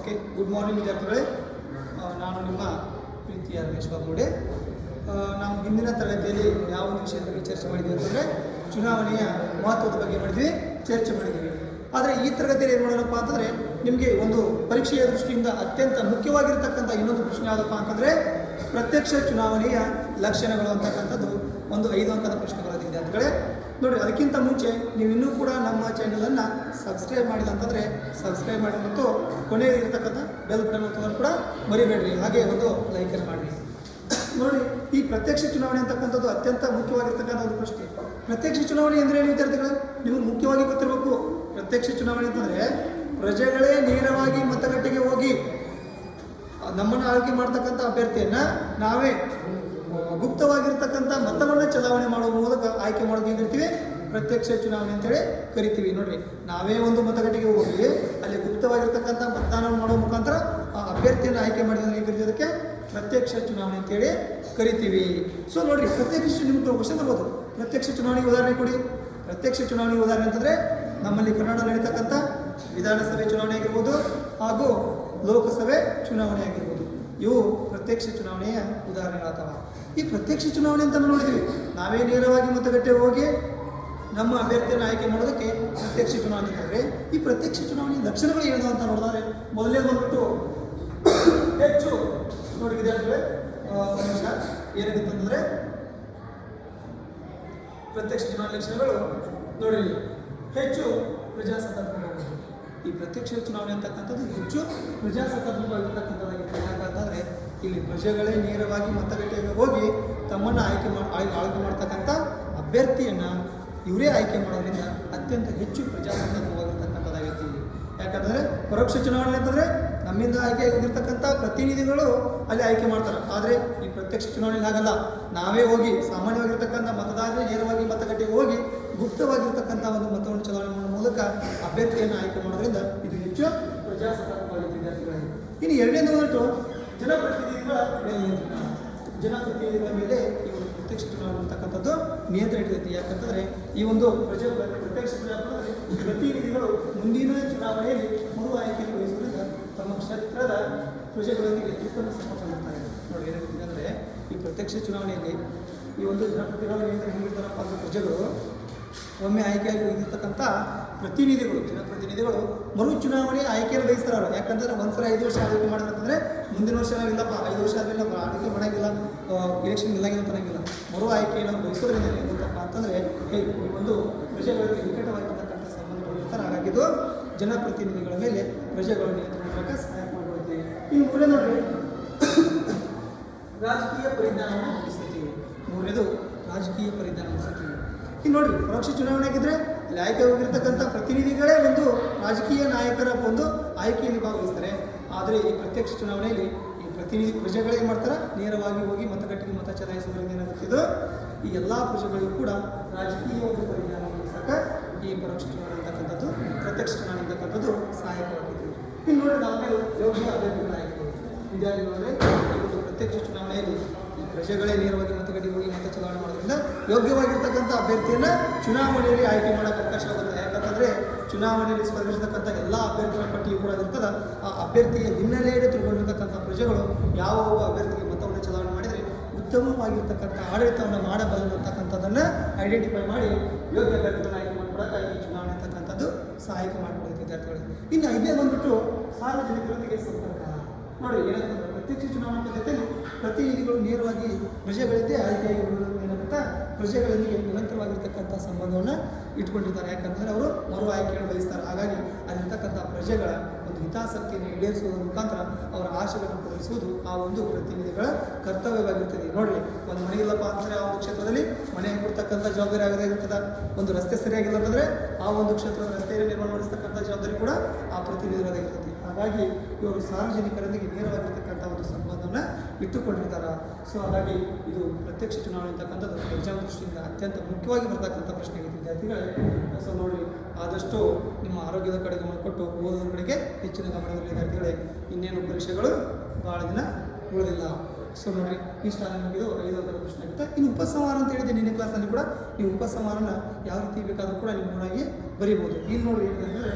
Okay, good morning ವಿದ್ಯಾರ್ಥಿಗಳೇ. ನಾನು ನಿಮ್ಮ ಪ್ರೀತಿಯ ರಮೇಶ್ ಬಾಬುಡೆ. ನಾವು ಹಿಂದಿನ ತರಗತಿಯಲ್ಲಿ ಯಾವ ಒಂದು ವಿಷಯದ ಬಗ್ಗೆ ಚರ್ಚೆ ಮಾಡಿದ್ದೀವಿ ಅಂತಂದರೆ ಚುನಾವಣೆಯ ಮಹತ್ವದ ಬಗ್ಗೆ ಚರ್ಚೆ ಮಾಡಿದ್ದೀವಿ. ಆದರೆ ಈ ತರಗತಿಯಲ್ಲಿ ಏನು ಮಾಡೋಣಪ್ಪ ಅಂತಂದರೆ ನಿಮಗೆ ಒಂದು ಪರೀಕ್ಷೆಯ ದೃಷ್ಟಿಯಿಂದ ಅತ್ಯಂತ ಮುಖ್ಯವಾಗಿರ್ತಕ್ಕಂಥ ಇನ್ನೊಂದು ಪ್ರಶ್ನೆ ಯಾವುದಪ್ಪ ಅಂತಂದರೆ ಪ್ರತ್ಯಕ್ಷ ಚುನಾವಣೆಯ ಲಕ್ಷಣಗಳು ಅಂತಕ್ಕಂಥದ್ದು ಒಂದು 5 ಅಂಕದ ಪ್ರಶ್ನೆಗಳಾದ ವಿದ್ಯಾರ್ಥಿಗಳೇ. ನೋಡಿ, ಅದಕ್ಕಿಂತ ಮುಂಚೆ ನೀವು ಇನ್ನೂ ಕೂಡ ನಮ್ಮ ಚಾನಲನ್ನು ಸಬ್ಸ್ಕ್ರೈಬ್ ಮಾಡಿಲ್ಲ ಅಂತಂದರೆ ಸಬ್ಸ್ಕ್ರೈಬ್ ಮಾಡಿ ಮತ್ತು ಕೊನೆಯಲ್ಲಿ ಇರತಕ್ಕಂಥ ಬೆಲ್ ಬಟನ್ ಒತ್ತೋದನ್ನು ಕೂಡ ಮರಿಬೇಡ್ರಿ. ಹಾಗೆ ಒಂದು ಲೈಕನ್ನು ಮಾಡಿರಿ. ನೋಡಿ, ಈ ಪ್ರತ್ಯಕ್ಷ ಚುನಾವಣೆ ಅಂತಕ್ಕಂಥದ್ದು ಅತ್ಯಂತ ಮುಖ್ಯವಾಗಿರ್ತಕ್ಕಂಥ ಒಂದು ಪ್ರಶ್ನೆ. ಪ್ರತ್ಯಕ್ಷ ಚುನಾವಣೆ ಅಂದರೆ ಏನು ವಿದ್ಯಾರ್ಥಿಗಳು? ನಿಮಗೆ ಮುಖ್ಯವಾಗಿ ಗೊತ್ತಿರಬೇಕು. ಪ್ರತ್ಯಕ್ಷ ಚುನಾವಣೆ ಅಂತಂದರೆ ಪ್ರಜೆಗಳೇ ನೇರವಾಗಿ ಮತಗಟ್ಟೆಗೆ ಹೋಗಿ ನಮ್ಮನ್ನು ಆಯ್ಕೆ ಮಾಡ್ತಕ್ಕಂಥ ಅಭ್ಯರ್ಥಿಯನ್ನು ನಾವೇ ಗುಪ್ತವಾಗಿರ್ತಕ್ಕಂಥ ಮತವನ್ನು ಚಲಾವಣೆ ಮಾಡುವ ಮೂಲಕ ಆಯ್ಕೆ ಮಾಡೋದು ಏನು ಕರಿತೀವಿ? ಪ್ರತ್ಯಕ್ಷ ಚುನಾವಣೆ ಅಂತೇಳಿ ಕರಿತೀವಿ. ನೋಡಿರಿ, ನಾವೇ ಒಂದು ಮತಗಟ್ಟೆಗೆ ಹೋಗಿ ಅಲ್ಲಿ ಗುಪ್ತವಾಗಿರ್ತಕ್ಕಂಥ ಮತದಾನ ಮಾಡುವ ಮುಖಾಂತರ ಆ ಅಭ್ಯರ್ಥಿಯನ್ನು ಆಯ್ಕೆ ಮಾಡಿದ್ರೆ ಏನು ಕರಿತೀವಿ? ಅದಕ್ಕೆ ಪ್ರತ್ಯಕ್ಷ ಚುನಾವಣೆ ಅಂತೇಳಿ ಕರಿತೀವಿ. ಸೊ ನೋಡಿರಿ, ಪ್ರತ್ಯಕ್ಷ ನಿಮ್ಗೆ ಕ್ವಶನ್ ಬರ್ಬೋದು, ಪ್ರತ್ಯಕ್ಷ ಚುನಾವಣೆಗೆ ಉದಾಹರಣೆ ಕೊಡಿ. ಪ್ರತ್ಯಕ್ಷ ಚುನಾವಣೆಗೆ ಉದಾಹರಣೆ ಅಂತಂದರೆ ನಮ್ಮಲ್ಲಿ ಕರ್ನಾಟಕ ನಡೀತಕ್ಕಂಥ ವಿಧಾನಸಭೆ ಚುನಾವಣೆ ಆಗಿರ್ಬೋದು ಹಾಗೂ ಲೋಕಸಭೆ ಚುನಾವಣೆ ಆಗಿರ್ಬೋದು. ಇವು ಪ್ರತ್ಯಕ್ಷ ಚುನಾವಣೆಯ ಉದಾಹರಣೆಗಳಾಗ್ತವೆ. ಈ ಪ್ರತ್ಯಕ್ಷ ಚುನಾವಣೆ ಅಂತ ನೋಡಿದ್ದೀವಿ, ನಾವೇ ನೇರವಾಗಿ ಮತಗಟ್ಟೆಗೆ ಹೋಗಿ ನಮ್ಮ ಅಭ್ಯರ್ಥಿಯನ್ನು ಆಯ್ಕೆ ಮಾಡೋದಕ್ಕೆ ಪ್ರತ್ಯಕ್ಷ ಚುನಾವಣೆ ಅಂದರೆ ಈ ಪ್ರತ್ಯಕ್ಷ ಚುನಾವಣೆ ಲಕ್ಷಣಗಳು ಏನು ಅಂತ ನೋಡಿದ್ರೆ ಮೊದಲೇ ಬಂದ್ಬಿಟ್ಟು ಹೆಚ್ಚು ನೋಡಿ ವಿದ್ಯಾರ್ಥಿಗಳೇ, ಏನಾಗುತ್ತಂದರೆ ಪ್ರತ್ಯಕ್ಷ ಚುನಾವಣೆ ಲಕ್ಷಣಗಳು ನೋಡಿ ಹೆಚ್ಚು ಪ್ರಜಾಸತ್ತಾತ್ಮಕವಾಗಿದೆ. ಈ ಪ್ರತ್ಯಕ್ಷ ಚುನಾವಣೆ ಅಂತಕ್ಕಂಥದ್ದು ಹೆಚ್ಚು ಪ್ರಜಾಸತ್ತಾತ್ಮಕವಾಗಿರ್ತಕ್ಕಂಥದ್ದಾಗಿತ್ತು. ಯಾಕಂತಂದರೆ ಇಲ್ಲಿ ಪ್ರಜೆಗಳೇ ನೇರವಾಗಿ ಮತಗಟ್ಟೆಗೆ ಹೋಗಿ ತಮ್ಮನ್ನು ಆಯ್ಕೆ ಮಾಡ್ತಕ್ಕಂಥ ಅಭ್ಯರ್ಥಿಯನ್ನು ಇವರೇ ಆಯ್ಕೆ ಮಾಡೋದ್ರಿಂದ ಅತ್ಯಂತ ಹೆಚ್ಚು ಪ್ರಜಾಸತ್ತಾತ್ಮಕವಾಗಿರ್ತಕ್ಕಂಥದ್ದಾಗಿತ್ತು. ಯಾಕಂದರೆ ಪರೋಕ್ಷ ಚುನಾವಣೆ ಅಂತಂದರೆ ನಮ್ಮಿಂದ ಆಯ್ಕೆ ಆಗಿರ್ತಕ್ಕಂಥ ಪ್ರತಿನಿಧಿಗಳು ಅಲ್ಲಿ ಆಯ್ಕೆ ಮಾಡ್ತಾರೆ. ಆದರೆ ಈ ಪ್ರತ್ಯಕ್ಷ ಚುನಾವಣೆಯಲ್ಲಿ ಹಾಗಲ್ಲ. ನಾವೇ ಹೋಗಿ ಸಾಮಾನ್ಯವಾಗಿರ್ತಕ್ಕಂಥ ಮತದಾರರೇ ನೇರವಾಗಿ ಮತಗಟ್ಟೆಗೆ ಹೋಗಿ ಗುಪ್ತವಾಗಿರ್ತಕ್ಕಂಥ ಒಂದು ಮತವನ್ನು ಚಲಾವಣೆ ಮಾಡುವ ಮೂಲಕ ಅಭ್ಯರ್ಥಿಯನ್ನು ಆಯ್ಕೆ ಮಾಡೋದ್ರಿಂದ ಇದು ಹೆಚ್ಚು ಪ್ರಜಾಸತ್ತಾತ್ಮಕವಾಗಿತ್ತು ವಿದ್ಯಾರ್ಥಿಗಳಿಗೆ. ಇನ್ನು ಎರಡನೇದು ಬಂದ್ಬಿಟ್ಟು ಜನಪ್ರತಿನಿಧಿಗಳ ಮೇಲೆ ನಿಯಂತ್ರಣ. ಜನಪ್ರತಿನಿಧಿಗಳ ಮೇಲೆ ಈ ಒಂದು ಪ್ರತ್ಯಕ್ಷ ಚುನಾವಣೆ ಅಂತಕ್ಕಂಥದ್ದು ನಿಯಂತ್ರಣ ಇರ್ತೈತಿ. ಯಾಕಂತಂದರೆ ಈ ಒಂದು ಪ್ರತ್ಯಕ್ಷ ಪ್ರತಿನಿಧಿಗಳು ಮುಂದಿನ ಚುನಾವಣೆಯಲ್ಲಿ ಮರು ಆಯ್ಕೆ ವಹಿಸುವುದರಿಂದ ತಮ್ಮ ಕ್ಷೇತ್ರದ ಪ್ರಜೆಗಳೊಂದಿಗೆ ಉತ್ತಮ ಸಂಪರ್ಕ ಮಾಡ್ತಾರೆ. ನೋಡಿ, ಏನಾಗುತ್ತೆ ಅಂದರೆ ಈ ಪ್ರತ್ಯಕ್ಷ ಚುನಾವಣೆಯಲ್ಲಿ ಈ ಒಂದು ಜನಪ್ರತಿನಿಧಿಗಳ ನಿಯಂತ್ರಣ ಹೇಗಿರ್ತಾರಪ್ಪ ಅಂದರೆ ಪ್ರಜೆಗಳು ಒಮ್ಮೆ ಆಯ್ಕೆಯಾಗಿ ಹೋಗಿರ್ತಕ್ಕಂಥ ಜನಪ್ರತಿನಿಧಿಗಳು ಮರು ಚುನಾವಣೆ ಆಯ್ಕೆಯನ್ನು ಬಯಸ್ತಾರೆ ಅವರು. ಯಾಕಂದರೆ ಒಂದ್ಸಲ 5 ವರ್ಷ ಆಳ್ವಿಕೆ ಮಾಡಿದ್ರೆ ಮುಂದಿನ ವರ್ಷ ನಾವಿಲ್ಲಪ್ಪ 5 ವರ್ಷ ಆದಮೇಲೆ ನಾವು ಆಳ್ವಿಕೆ ಮಾಡೋಂಗಿಲ್ಲ, ಎಲೆಕ್ಷನ್ ಇಲ್ಲಾಗಿಲ್ಲ ಅನ್ನೋಂಗಿಲ್ಲ. ಮರು ಆಯ್ಕೆಯನ್ನು ಬಯಸೋದ್ರಿಂದ ಏನಾಗುತ್ತಪ್ಪ ಅಂತಂದರೆ ಈ ಒಂದು ಪ್ರಜೆಗಳಿಗೆ ನಿಕಟವಾಗಿರ್ತಕ್ಕಂಥ ಸಂಬಂಧಗಳು ಇರ್ತಾರೆ. ಹಾಗಾಗಿ ಇದು ಜನಪ್ರತಿನಿಧಿಗಳ ಮೇಲೆ ಪ್ರಜೆಗಳ ನಿಯಂತ್ರಣ ಮೂಲಕ ಸಹಾಯ ಮಾಡಿಕೊಳ್ಳುತ್ತೆ. ಇನ್ನು ಮೂರನೇ ನೋಡಿ, ರಾಜಕೀಯ ಪರಿಜ್ಞಾನವನ್ನು ಮೂಡಿಸುತ್ತೀವಿ. ಮೂರನೇದು ರಾಜಕೀಯ ಪರಿಜ್ಞಾನ ಮೂಡಿಸುತ್ತೀವಿ. ಇನ್ನು ನೋಡಿರಿ, ಪರೋಕ್ಷ ಚುನಾವಣೆ ಆಗಿದ್ದರೆ ಅಲ್ಲಿ ಆಯ್ಕೆ ಹೋಗಿರ್ತಕ್ಕಂಥ ಪ್ರತಿನಿಧಿಗಳೇ ಒಂದು ರಾಜಕೀಯ ನಾಯಕರ ಒಂದು ಆಯ್ಕೆಯಲ್ಲಿ ಭಾಗವಹಿಸ್ತಾರೆ. ಆದರೆ ಈ ಪ್ರತ್ಯಕ್ಷ ಚುನಾವಣೆಯಲ್ಲಿ ಈ ಪ್ರಜೆಗಳೇ ಏನು ಮಾಡ್ತಾರೆ? ನೇರವಾಗಿ ಹೋಗಿ ಮತಗಟ್ಟೆಗೆ ಮತ ಚಲಾಯಿಸುವುದರಿಂದ ಏನಾಗುತ್ತಿದ್ದು ಈ ಎಲ್ಲ ಪ್ರಜೆಗಳಿಗೂ ಕೂಡ ರಾಜಕೀಯ ಒಂದು ಪರಿಜ್ಞಾನ ಮೂಡಿಸಕ್ಕೆ ಈ ಪರೋಕ್ಷ ಚುನಾವಣೆ ಅಂತಕ್ಕಂಥದ್ದು ಪ್ರತ್ಯಕ್ಷ ಚುನಾವಣೆ ಅಂತಕ್ಕಂಥದ್ದು ಸಹಾಯಕವಾಗಿದೆ. ಇನ್ನು ನೋಡಿ, ನಾಲ್ಕು ಯೋಗ್ಯ ಅಭ್ಯರ್ಥಿಗಳ ಆಯ್ಕೆ ವಿದ್ಯಾರ್ಥಿಗಳಂದರೆ ಈ ಒಂದು ಪ್ರತ್ಯಕ್ಷ ಚುನಾವಣೆಯಲ್ಲಿ ಈ ಪ್ರಜೆಗಳೇ ನೇರವಾಗಿ ಮತಗಟ್ಟೆಗೆ ಹೋಗಿ ಮತ ಚಲಾವಣೆ ಮಾಡೋದ್ರಿಂದ ಯೋಗ್ಯವಾಗಿರ್ತಕ್ಕಂಥ ಅಭ್ಯರ್ಥಿಯನ್ನು ಚುನಾವಣೆಯಲ್ಲಿ ಆಯ್ಕೆ ಮಾಡೋಕ್ಕೆ ಅವಕಾಶ ಆಗುತ್ತೆ. ಯಾಕಂತಂದರೆ ಚುನಾವಣೆಯಲ್ಲಿ ಸ್ಪರ್ಧಿಸತಕ್ಕಂಥ ಎಲ್ಲ ಅಭ್ಯರ್ಥಿಗಳ ಪಟ್ಟಿಯು ಕೂಡ ಇರ್ತದೆ. ಆ ಅಭ್ಯರ್ಥಿಯ ಹಿನ್ನೆಲೆಯಲ್ಲಿ ತಿಳ್ಕೊಂಡಿರ್ತಕ್ಕಂಥ ಪ್ರಜೆಗಳು ಯಾವ ಒಬ್ಬ ಅಭ್ಯರ್ಥಿಗೆ ಮತವನ್ನು ಚಲಾವಣೆ ಮಾಡಿದರೆ ಉತ್ತಮವಾಗಿರ್ತಕ್ಕಂಥ ಆಡಳಿತವನ್ನು ಮಾಡಬಲ್ಲತಕ್ಕಂಥದ್ದನ್ನು ಐಡೆಂಟಿಫೈ ಮಾಡಿ ಯೋಗ್ಯ ಅಭ್ಯರ್ಥಿಗಳನ್ನು ಆಯ್ಕೆ ಮಾಡಿಕೊಡೋಕೆ ಈ ಚುನಾವಣೆ ಅಂತಕ್ಕಂಥದ್ದು ಸಹಾಯಕ ಮಾಡಿಕೊಡುತ್ತೆ ವಿದ್ಯಾರ್ಥಿಗಳಿಗೆ. ಇನ್ನು ಐದೇ ಬಂದ್ಬಿಟ್ಟು ಸಾರ್ವಜನಿಕರೊಂದಿಗೆ ಸಂಪರ್ಕ. ನೋಡಿ, ಏನಾಗುತ್ತೆ ಪ್ರತ್ಯಕ್ಷ ಚುನಾವಣೆ ಪದ್ಧತಿಯಲ್ಲಿ ಪ್ರತಿನಿಧಿಗಳು ನೇರವಾಗಿ ಪ್ರಜೆಗಳಿಂದ ಆಯ್ಕೆಯಾಗಿ ಏನಾಗುತ್ತಾ ಪ್ರಜೆಗಳೊಂದಿಗೆ ನಿರಂತರವಾಗಿರ್ತಕ್ಕಂಥ ಸಂಬಂಧವನ್ನು ಇಟ್ಕೊಂಡಿರ್ತಾರೆ. ಯಾಕಂದರೆ ಅವರು ಮರು ಆಯ್ಕೆಯನ್ನು ಬಯಸ್ತಾರೆ. ಹಾಗಾಗಿ ಅಲ್ಲಿರ್ತಕ್ಕಂಥ ಪ್ರಜೆಗಳ ಒಂದು ಹಿತಾಸಕ್ತಿಯನ್ನು ಈಡೇರಿಸುವುದರ ಮುಖಾಂತರ ಅವರ ಆಶೆಗಳನ್ನು ಪೂರೈಸುವುದು ಆ ಒಂದು ಪ್ರತಿನಿಧಿಗಳ ಕರ್ತವ್ಯವಾಗಿರ್ತದೆ. ನೋಡಿರಿ, ಒಂದು ಮನೆ ಇಲ್ಲಪ್ಪ ಅಂತಂದರೆ ಆ ಒಂದು ಕ್ಷೇತ್ರದಲ್ಲಿ ಮನೆ ಕೊಡ್ತಕ್ಕಂಥ ಜವಾಬ್ದಾರಿ ಆಗಿರ್ತದೆ. ಒಂದು ರಸ್ತೆ ಸರಿಯಾಗಿಲ್ಲ ಅಂತಂದರೆ ಆ ಒಂದು ಕ್ಷೇತ್ರದ ರಸ್ತೆಯನ್ನು ನಿರ್ಮಾಣ ಮಾಡಿಸ್ತಕ್ಕಂಥ ಜವಾಬ್ದಾರಿ ಕೂಡ ಆ ಪ್ರತಿನಿಧಿಗಳಾಗಿರ್ತದೆ. ಹಾಗಾಗಿ ಇವರು ಸಾರ್ವಜನಿಕರೊಂದಿಗೆ ನೇರವಾಗಿರ್ತಕ್ಕಂಥ ಒಂದು ಸಂಬಂಧವನ್ನು ಇಟ್ಟುಕೊಂಡಿರ್ತಾರೆ. ಸೊ ಹಾಗಾಗಿ ಇದು ಪ್ರತ್ಯಕ್ಷ ಚುನಾವಣೆ ಅಂತಕ್ಕಂಥದ್ದು ಎಕ್ಸಾಮ್ ದೃಷ್ಟಿಯಿಂದ ಅತ್ಯಂತ ಮುಖ್ಯವಾಗಿ ಬರ್ತಕ್ಕಂಥ ಪ್ರಶ್ನೆ ಆಗಿದೆ ವಿದ್ಯಾರ್ಥಿಗಳೇ. ಸೊ ನೋಡಿ, ಆದಷ್ಟು ನಿಮ್ಮ ಆರೋಗ್ಯದ ಕಡೆ ಗಮನ ಕೊಟ್ಟು ಓದೋದ್ರ ಕಡೆಗೆ ಹೆಚ್ಚಿನ ಗಮನದಲ್ಲಿ ವಿದ್ಯಾರ್ಥಿಗಳೇ. ಇನ್ನೇನು ಪರೀಕ್ಷೆಗಳು ಭಾಳ ದಿನ ಉಳಿದಿಲ್ಲ. ಸೊ ನೋಡಿರಿ, ಇಷ್ಟ ನಿಮಗಿದು 5 ಅಂಕದ ಪ್ರಶ್ನೆ ಆಗುತ್ತೆ. ಇನ್ನು ಉಪಸಂಹಾರ ಅಂತ ಹೇಳಿದೆ ನಿನ್ನೆ ಕ್ಲಾಸಲ್ಲಿ ಕೂಡ. ನೀವು ಉಪಸಂಹಾರನ ಯಾವ ರೀತಿ ಬೇಕಾದರೂ ಕೂಡ ನೀವು ಓನಾಗಿ ಬರೀಬೋದು. ಇಲ್ಲಿ ನೋಡಿರಿ, ಏನಂದರೆ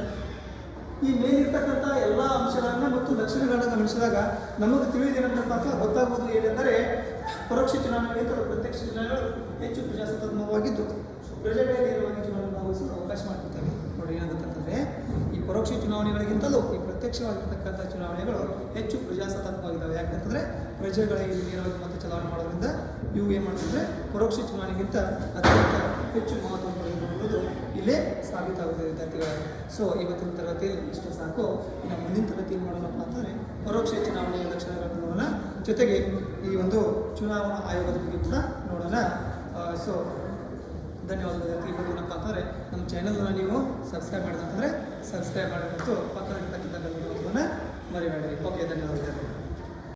ಈ ಮೇಲಿರ್ತಕ್ಕಂಥ ಇರ್ತಕ್ಕಂಥ ಎಲ್ಲ ಅಂಶಗಳನ್ನು ಮತ್ತು ಲಕ್ಷಣಗಳನ್ನು ಗಮನಿಸಿದಾಗ ನಮಗೆ ತಿಳಿದೇನಂತಪ್ಪ ಅಂತ ಗೊತ್ತಾಗುವುದು ಏನೆಂದರೆ ಪರೋಕ್ಷ ಚುನಾವಣೆಗಿಂತ ಪ್ರತ್ಯಕ್ಷ ಚುನಾವಣೆಗಳು ಹೆಚ್ಚು ಪ್ರಜಾಸತ್ತಾತ್ಮಕವಾಗಿದ್ದು ಪ್ರಜೆಗಳೇ ನೇರವಾಗಿ ಚುನಾವಣೆ ಭಾಗವಹಿಸಲು ಅವಕಾಶ ಮಾಡಿಕೊಡ್ತವೆ. ನೋಡಿ ಏನಾಗುತ್ತಂತಂದರೆ ಈ ಪರೋಕ್ಷ ಚುನಾವಣೆಗಳಿಗಿಂತಲೂ ಈ ಪ್ರತ್ಯಕ್ಷವಾಗಿರ್ತಕ್ಕಂಥ ಚುನಾವಣೆಗಳು ಹೆಚ್ಚು ಪ್ರಜಾಸತ್ತಾತ್ಮಕವಾಗಿದ್ದಾವೆ. ಯಾಕಂತಂದರೆ ಪ್ರಜೆಗಳಿಗೆ ನೇರವಾಗಿ ಮತ ಚಲಾವಣೆ ಮಾಡೋದ್ರಿಂದ ಇವು ಏನು ಮಾಡ್ತಂದರೆ ಪರೋಕ್ಷ ಚುನಾವಣೆಗಿಂತ ಅತ್ಯಂತ ಹೆಚ್ಚು ಮಹತ್ವ ಪಡೆದುಕೊಳ್ಳುವುದು ಇಲ್ಲೇ ಸಾಬೀತಾಗುತ್ತದೆ ವಿದ್ಯಾರ್ಥಿಗಳೇ. ಸೊ ಇವತ್ತಿನ ತರಗತಿಯಲ್ಲಿ ಇಷ್ಟು ಸಾಕು. ಇನ್ನು ಮುಂದಿನ ತರಗತಿ ಮಾಡೋಣಪ್ಪ ಅಂತಂದರೆ ಪರೋಕ್ಷ ಚುನಾವಣೆಯ ಲಕ್ಷಣಗಳನ್ನು ನೋಡೋಣ, ಜೊತೆಗೆ ಈ ಒಂದು ಚುನಾವಣಾ ಆಯೋಗದ ಬಗ್ಗೆ ಕೂಡ ನೋಡೋಣ. ಸೊ ಧನ್ಯವಾದಗಳು. ಈ ಬಗ್ಗೆ ಏನಪ್ಪ ಅಂತಂದರೆ ನಮ್ಮ ಚಾನಲ್ನ ನೀವು ಸಬ್ಸ್ಕ್ರೈಬ್ ಮಾಡಿದಂತಂದರೆ ಸಬ್ಸ್ಕ್ರೈಬ್ ಮಾಡಿ ಮತ್ತು ಪಕ್ಕದಲ್ಲಿರ್ತಕ್ಕಂಥ ಬೆಲ್ ಬಟನ್ ಮರಿಬೇಡ್ರಿ. ಓಕೆ, ಧನ್ಯವಾದಗಳು.